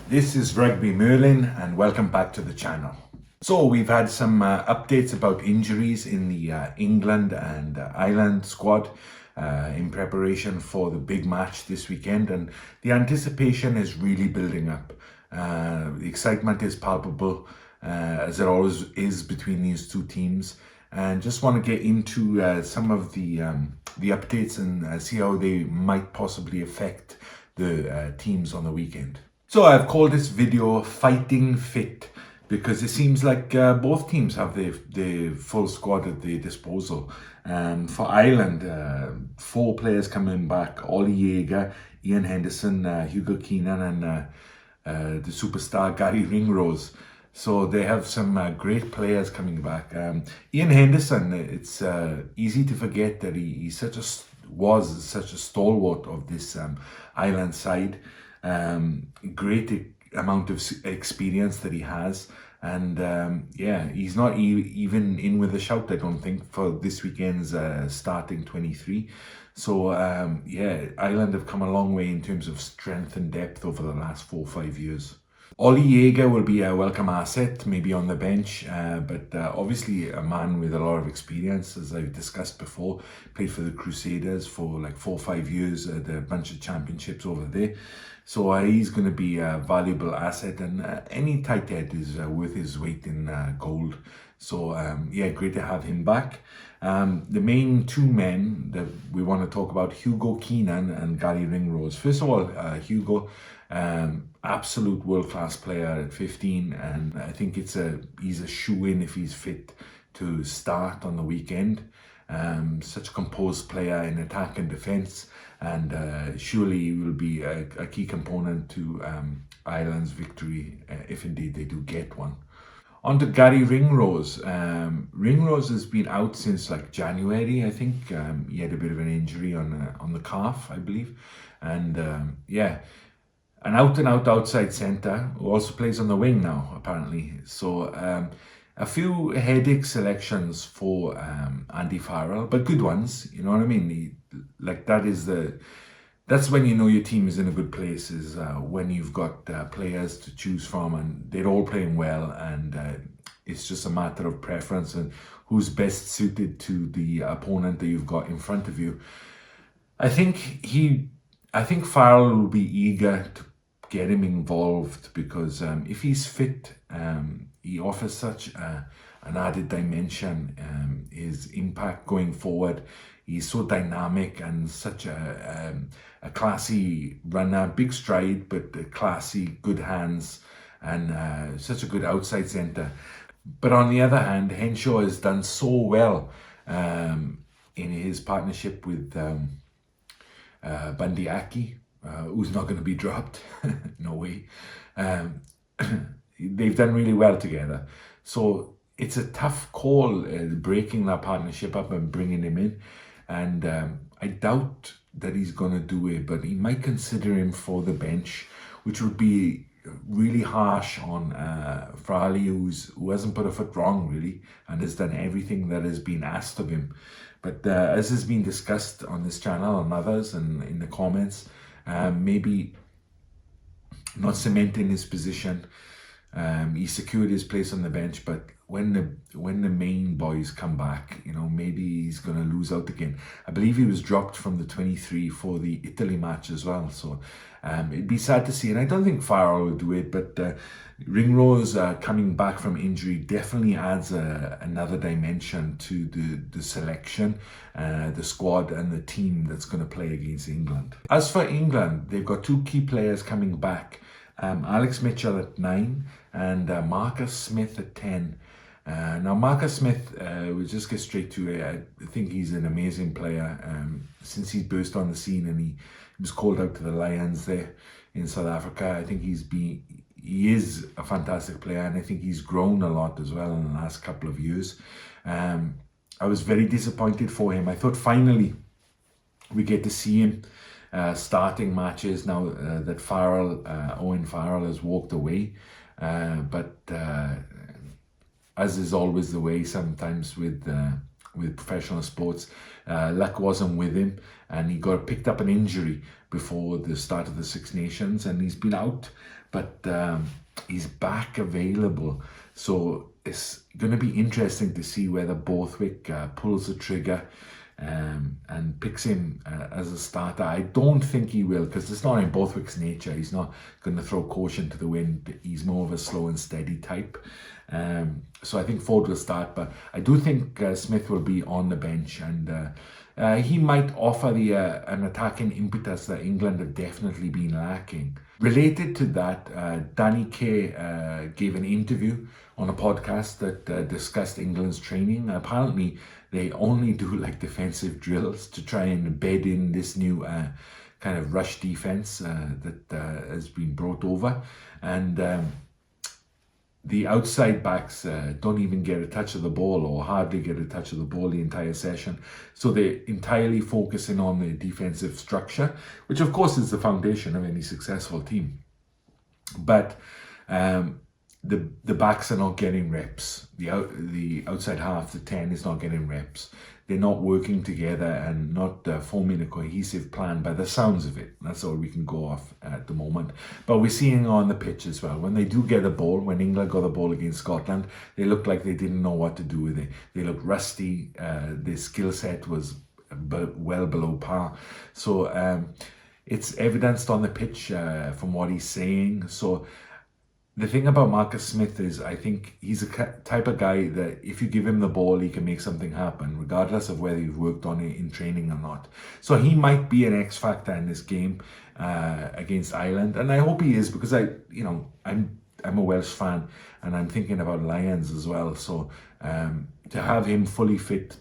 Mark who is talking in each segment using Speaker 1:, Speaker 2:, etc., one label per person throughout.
Speaker 1: This is Rugby Merlin and welcome back to the channel. So we've had some updates about injuries in the England and Ireland squad in preparation for the big match this weekend, and the anticipation is really building up. The excitement is palpable as it always is between these two teams, and just want to get into some of the updates and see how they might possibly affect the teams on the weekend. So I've called this video Fighting Fit because it seems like both teams have the full squad at their disposal. For Ireland, 4 players coming back: Ollie Jaeger, Ian Henderson, Hugo Keenan, and the superstar Gary Ringrose. So they have some great players coming back. Ian Henderson, it's easy to forget that he was such a stalwart of this Ireland side. Great amount of experience that he has, and yeah, he's not even in with a shout, I don't think, for this weekend's starting 23. So yeah, Ireland have come a long way in terms of strength and depth over the last 4 or 5 years. Ollie Jaeger will be a welcome asset, maybe on the bench, but obviously a man with a lot of experience, as I've discussed before. Played for the Crusaders for like 4 or 5 years, a bunch of championships over there. So he's going to be a valuable asset, and any tight head is worth his weight in gold. So yeah, great to have him back. The main 2 men that we want to talk about: Hugo Keenan and Gary Ringrose. First of all, Hugo, absolute world-class player at 15, and I think he's a shoe-in if he's fit to start on the weekend. Such a composed player in attack and defence, and surely he will be a key component to Ireland's victory if indeed they do get one. On to Gary Ringrose. Ringrose has been out since like January, I think. He had a bit of an injury on the calf, I believe, and yeah, an out-and-out outside centre who also plays on the wing now, apparently. So a few headache selections for Andy Farrell, but good ones. You know what I mean? That's when you know your team is in a good place, is when you've got players to choose from and they're all playing well, and it's just a matter of preference and who's best suited to the opponent that you've got in front of you. I think Farrell will be eager to get him involved because if he's fit, he offers such an added dimension. His impact going forward, he's so dynamic and such a classy runner, big stride, but classy, good hands, and such a good outside centre. But on the other hand, Henshaw has done so well in his partnership with Bundee Aki, who's not going to be dropped. No way. They've done really well together. So it's a tough call breaking that partnership up and bringing him in. And I doubt that he's going to do it, but he might consider him for the bench, which would be really harsh on Farrell, who hasn't put a foot wrong really and has done everything that has been asked of him. But as has been discussed on this channel and others and in the comments, maybe not cementing his position. He secured his place on the bench, but when the main boys come back, you know, maybe he's going to lose out again. I believe he was dropped from the 23 for the Italy match as well. So it'd be sad to see, and I don't think Farrell will do it, but Ringrose coming back from injury definitely adds another dimension to the selection, the squad and the team that's going to play against England. As for England, they've got 2 key players coming back. Alex Mitchell at 9 and Marcus Smith at 10. Now Marcus Smith, we'll just get straight to it. I think he's an amazing player since he burst on the scene and he was called out to the Lions there in South Africa. I think he is a fantastic player, and I think he's grown a lot as well in the last couple of years. I was very disappointed for him. I thought finally we get to see him starting matches now that Owen Farrell has walked away. But as is always the way sometimes with with professional sports. Luck wasn't with him, and he got picked up an injury before the start of the Six Nations, and he's been out, but he's back available. So it's going to be interesting to see whether Borthwick pulls the trigger and picks him as a starter. I don't think he will, because it's not in Borthwick's nature. He's not going to throw caution to the wind. He's more of a slow and steady type. So I think Ford will start, but I do think Smith will be on the bench, and he might offer an attacking impetus that England have definitely been lacking. Related to that, Danny Kaye gave an interview on a podcast that discussed England's training. Apparently, they only do like defensive drills to try and bed in this new kind of rush defense that has been brought over, and the outside backs don't even get a touch of the ball, or hardly get a touch of the ball the entire session. So they're entirely focusing on the defensive structure, which of course is the foundation of any successful team. But the backs are not getting reps. The outside half, the 10, is not getting reps. They're not working together and not forming a cohesive plan by the sounds of it. That's all we can go off at the moment. But we're seeing on the pitch as well. When they do get a ball, when England got the ball against Scotland, they looked like they didn't know what to do with it. They looked rusty. Their skill set was well below par. So it's evidenced on the pitch from what he's saying. So the thing about Marcus Smith is, I think he's a type of guy that if you give him the ball, he can make something happen, regardless of whether you've worked on it in training or not. So he might be an X factor in this game against Ireland, and I hope he is, because I'm a Welsh fan, and I'm thinking about Lions as well. So to have him fully fit,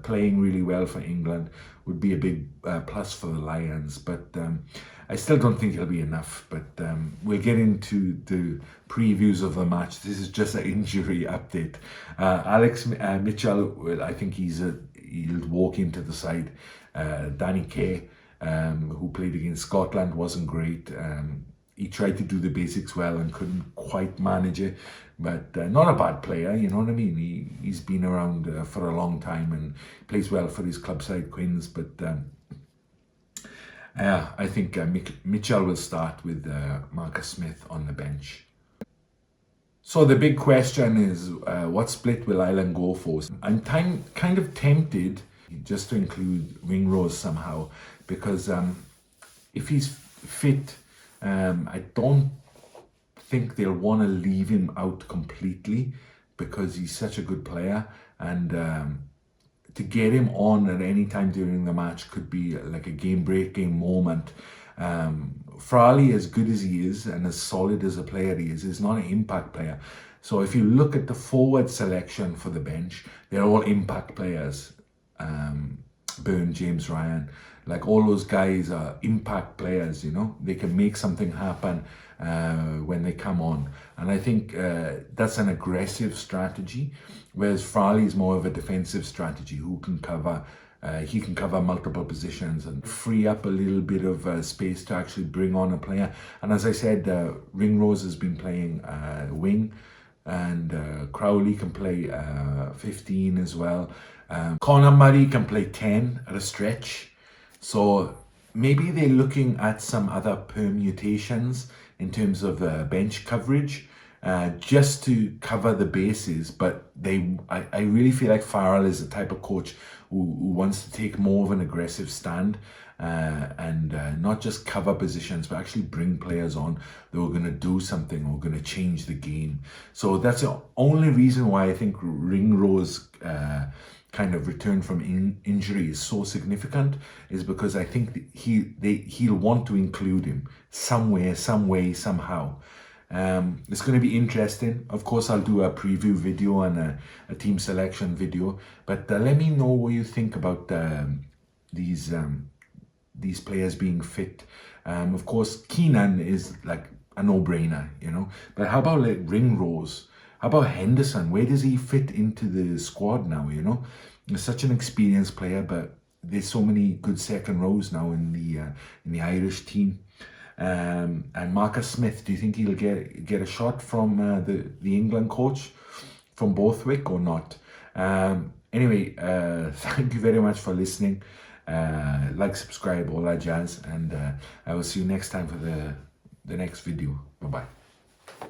Speaker 1: playing really well for England, would be a big plus for the Lions. But I still don't think it'll be enough, but we'll get into the previews of the match. This is just an injury update. Alex Mitchell, I think he'll walk into the side. Danny Kaye, who played against Scotland, wasn't great. He tried to do the basics well and couldn't quite manage it, but not a bad player, you know what I mean? He's been around for a long time and plays well for his club side, Quins, but I think Mitchell will start with Marcus Smith on the bench. So the big question is, what split will Ireland go for? I'm kind of tempted just to include Ringrose somehow, because if he's fit, I don't think they'll want to leave him out completely, because he's such a good player, and to get him on at any time during the match could be like a game-breaking moment. Farley, as good as he is and as solid as a player he is not an impact player. So if you look at the forward selection for the bench, they're all impact players. Byrne, James Ryan, like all those guys are impact players, you know. They can make something happen when they come on. And I think that's an aggressive strategy, whereas Farley is more of a defensive strategy, who can cover, he can cover multiple positions and free up a little bit of space to actually bring on a player. And as I said, Ringrose has been playing wing, and Crowley can play 15 as well. Conor Murray can play 10 at a stretch. So maybe they're looking at some other permutations in terms of bench coverage, just to cover the bases. But I really feel like Farrell is the type of coach who wants to take more of an aggressive stand, and not just cover positions, but actually bring players on that are going to do something or going to change the game. So that's the only reason why I think Ringrose kind of return from injury is so significant, is because I think he'll want to include him somewhere, some way, somehow. It's going to be interesting. Of course, I'll do a preview video and a team selection video, but let me know what you think about these players being fit. Of course, Keenan is like a no-brainer, you know, but how about like Ringrose? How about Henderson? Where does he fit into the squad now, you know? He's such an experienced player, but there's so many good second rows now in the Irish team. And Marcus Smith, do you think he'll get a shot from the England coach, from Borthwick, or not? Anyway, thank you very much for listening. Like, subscribe, all that jazz, and I will see you next time for the next video. Bye bye.